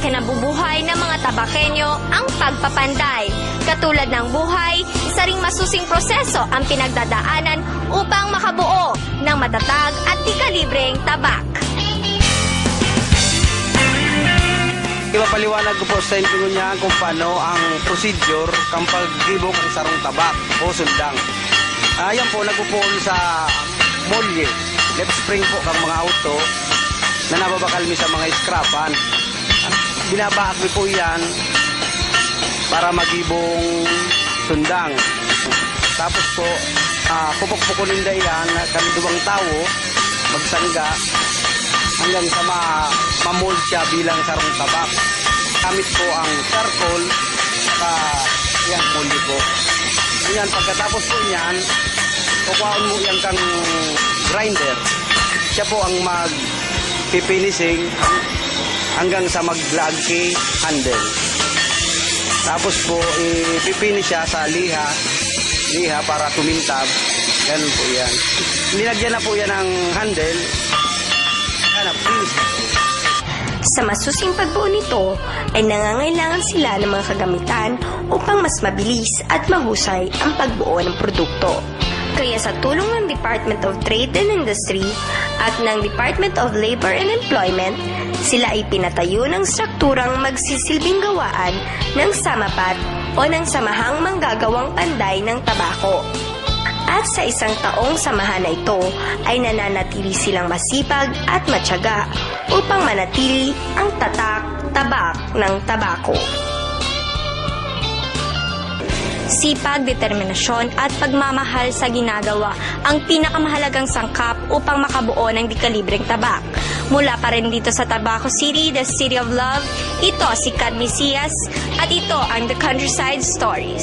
kinabubuhay ng mga tabakenyo ang pagpapanday. Katulad ng buhay, isa ring masusing proseso ang pinagdadaanan upang makabuo ng matatag at di-kalibreng tabak. Ipapaliwanag ko po sa inyo niya kung paano ang procedure kung paggibok ang sarong tabak o sundang. Ayan po, nagpupoon sa molye. Left spring po kang mga auto na nababakal mi sa mga skrapan. Binabaak mi po yan para magibong sundang. Tapos po, pupok-pukunin da yan, kanduwang tao, magsangga, hanggang sa ma-mold siya bilang sarong tabak. Gamit po ang charcoal, saka yan molye po. Yan, pagkatapos po yan, kukuhaan mo yan kang grinder. Siya po ang mag-pipinising hanggang sa maglag kay handle. Tapos po, ipipinis siya sa liha para tumintab. Ganun po yan. Nilagyan na po yan ng handle. Hanap, finish na po. Sa masusing pagbuo nito ay nangangailangan sila ng mga kagamitan upang mas mabilis at mahusay ang pagbuo ng produkto. Kaya sa tulong ng Department of Trade and Industry at ng Department of Labor and Employment, sila ay pinatayo ng strukturang magsisilbing gawaan ng samapat o ng samahang manggagawang panday ng tabako. At sa isang taong samahan na ito ay nananatili silang masipag at matyaga upang manatili ang tatak-tabak ng tabako. Sipag, determinasyon at pagmamahal sa ginagawa ang pinakamahalagang sangkap upang makabuo ng di-kalibreng tabak. Mula pa rin dito sa Tabaco City, the City of Love, ito si Kat Mesias at ito ang The Countryside Stories.